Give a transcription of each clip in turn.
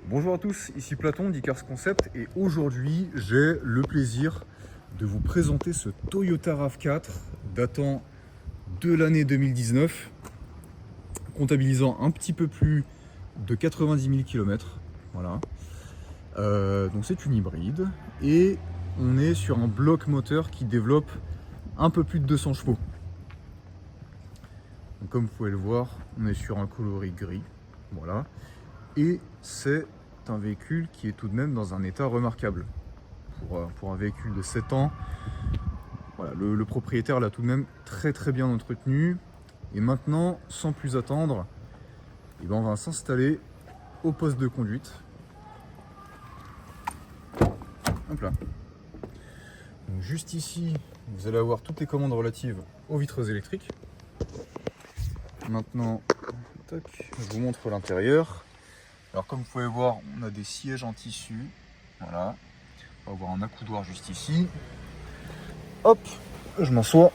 Bonjour à tous, ici Platon d'Icars Concept et aujourd'hui j'ai le plaisir de vous présenter ce Toyota RAV4 datant de l'année 2019, comptabilisant un petit peu plus de 90 000 km. Voilà. Donc c'est une hybride et on est sur un bloc moteur qui développe un peu plus de 200 chevaux. Donc, comme vous pouvez le voir, on est sur un coloris gris. Voilà. Et c'est un véhicule qui est tout de même dans un état remarquable. Pour un véhicule de 7 ans, voilà, le propriétaire l'a tout de même très bien entretenu. Et maintenant, sans plus attendre, on va s'installer au poste de conduite. Hop là. Donc, juste ici, vous allez avoir toutes les commandes relatives aux vitreuses électriques. Maintenant, tac, je vous montre l'intérieur. Alors comme vous pouvez voir, on a des sièges en tissu. Voilà. On va avoir un accoudoir juste ici. Hop, je m'assois.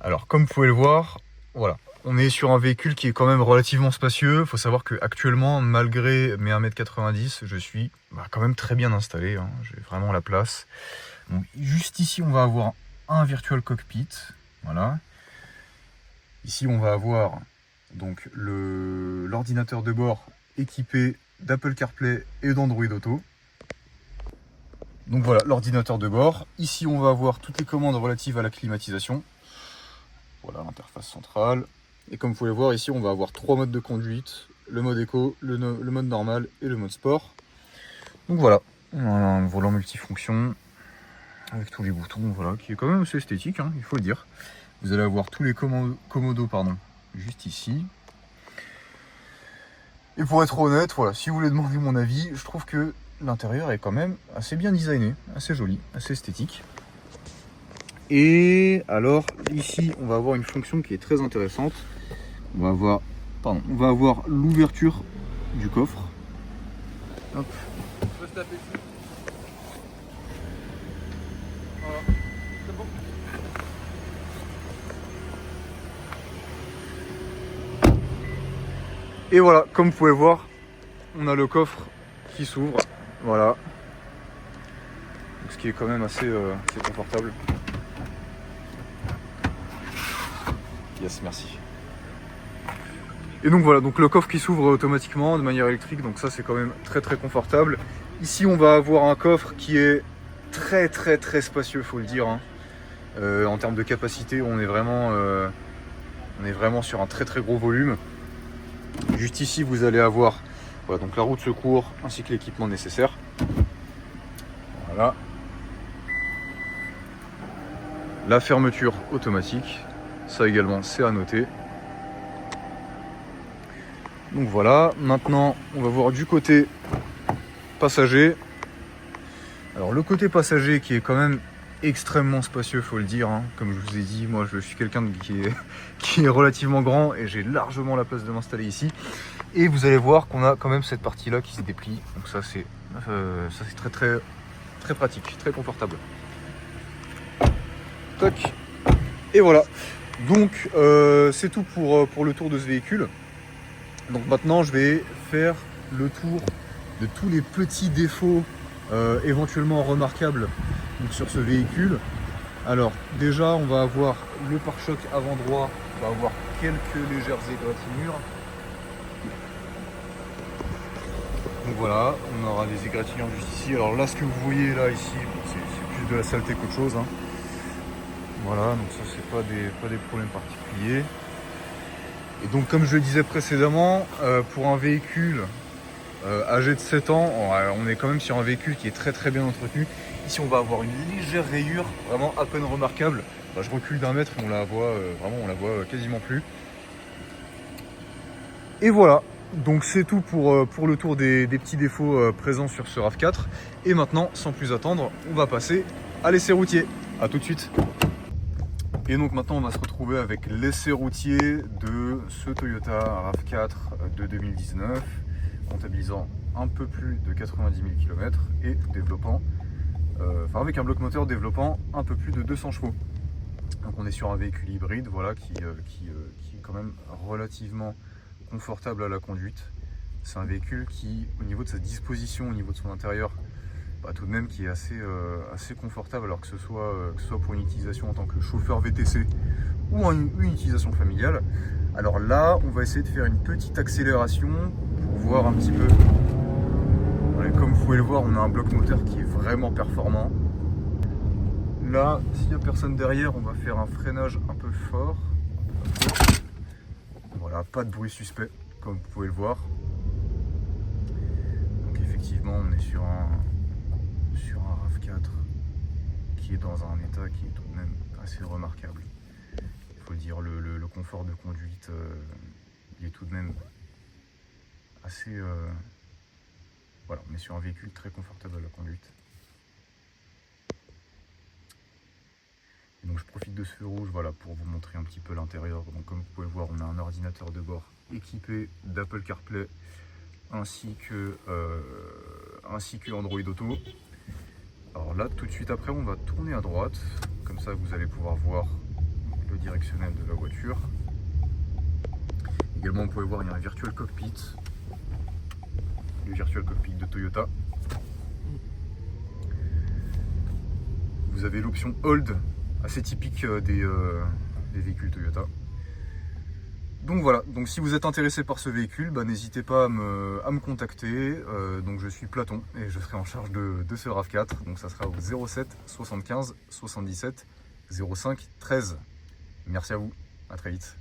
Alors comme vous pouvez le voir, voilà. On est sur un véhicule qui est quand même relativement spacieux. Il faut savoir qu'actuellement, malgré mes 1m90, je suis quand même très bien installé. Hein. J'ai vraiment la place. Donc, juste ici, on va avoir un virtual cockpit. Voilà. Ici, on va avoir donc l'ordinateur de bord équipé d'Apple CarPlay et d'Android Auto. Donc voilà, l'ordinateur de bord. Ici, on va avoir toutes les commandes relatives à la climatisation. Voilà l'interface centrale. Et comme vous pouvez voir, ici, on va avoir 3 modes de conduite. Le mode éco, le mode normal et le mode sport. Donc voilà, on a un volant multifonction avec tous les boutons, voilà, qui est quand même assez esthétique, hein, il faut le dire. Vous allez avoir tous les commodos, juste ici. Et pour être honnête, voilà, si vous voulez demander mon avis, je trouve que l'intérieur est quand même assez bien designé, assez joli, assez esthétique. Et alors ici, on va avoir une fonction qui est très intéressante. On va avoir l'ouverture du coffre. Hop. On peut se taper dessus. Voilà, c'est bon. Et voilà, comme vous pouvez voir, on a le coffre qui s'ouvre. Voilà. Donc, ce qui est quand même assez confortable. Yes, merci. Et donc voilà, donc le coffre qui s'ouvre automatiquement de manière électrique, donc ça c'est quand même très confortable. Ici on va avoir un coffre qui est très spacieux, faut le dire. Hein. En termes de capacité, on est vraiment sur un très gros volume. Juste ici vous allez avoir voilà, donc la roue de secours ainsi que l'équipement nécessaire. Voilà. La fermeture automatique, ça également c'est à noter. Donc voilà, maintenant on va voir du côté passager. Alors le côté passager qui est quand même extrêmement spacieux, faut le dire. Hein. Comme je vous ai dit, moi je suis quelqu'un qui est relativement grand et j'ai largement la place de m'installer ici. Et vous allez voir qu'on a quand même cette partie là qui se déplie. Donc ça c'est très pratique, très confortable. Toc. Et voilà. Donc c'est tout pour le tour de ce véhicule. Donc maintenant je vais faire le tour de tous les petits défauts éventuellement remarquables donc, sur ce véhicule. Alors déjà on va avoir le pare-choc avant droit, on va avoir quelques légères égratignures. Donc voilà, on aura des égratignures juste ici. Alors là ce que vous voyez là ici, c'est plus de la saleté qu'autre chose. Hein. Voilà, donc ça c'est pas des problèmes particuliers. Et donc comme je le disais précédemment, pour un véhicule âgé de 7 ans, on est quand même sur un véhicule qui est très bien entretenu. Ici on va avoir une légère rayure, vraiment à peine remarquable. Je recule d'un mètre et on la voit quasiment plus. Et voilà, donc c'est tout pour le tour des petits défauts présents sur ce RAV4. Et maintenant, sans plus attendre, on va passer à l'essai routier. A tout de suite. Et donc maintenant on va se retrouver avec l'essai routier de ce Toyota RAV4 de 2019, comptabilisant un peu plus de 90 000 km et développant, avec un bloc moteur développant un peu plus de 200 chevaux. Donc on est sur un véhicule hybride, voilà, qui est quand même relativement confortable à la conduite. C'est un véhicule qui, au niveau de sa disposition, au niveau de son intérieur, bah, tout de même qui est assez confortable, alors que ce soit pour une utilisation en tant que chauffeur VTC ou une utilisation familiale. Alors là, on va essayer de faire une petite accélération pour voir un petit peu. Voilà, comme vous pouvez le voir, on a un bloc moteur qui est vraiment performant. Là, s'il n'y a personne derrière, on va faire un freinage un peu fort. Voilà, pas de bruit suspect, comme vous pouvez le voir. Donc effectivement, on est sur un RAV4 qui est dans un état qui est tout de même assez remarquable. Il faut le dire, le confort de conduite, il est tout de même assez... Voilà, on est sur un véhicule très confortable à la conduite. Et donc je profite de ce feu rouge, voilà, pour vous montrer un petit peu l'intérieur. Donc comme vous pouvez le voir, on a un ordinateur de bord équipé d'Apple CarPlay ainsi que Android Auto. Alors là, tout de suite après, on va tourner à droite. Comme ça, vous allez pouvoir voir le directionnel de la voiture. Également, vous pouvez voir, il y a un Virtual Cockpit. Le Virtual Cockpit de Toyota. Vous avez l'option Hold, assez typique des véhicules Toyota. Donc voilà, donc si vous êtes intéressé par ce véhicule, bah, n'hésitez pas à me contacter. Donc je suis Platon et je serai en charge de ce RAV4. Donc ça sera au 07 75 77 05 13. Merci à vous, à très vite.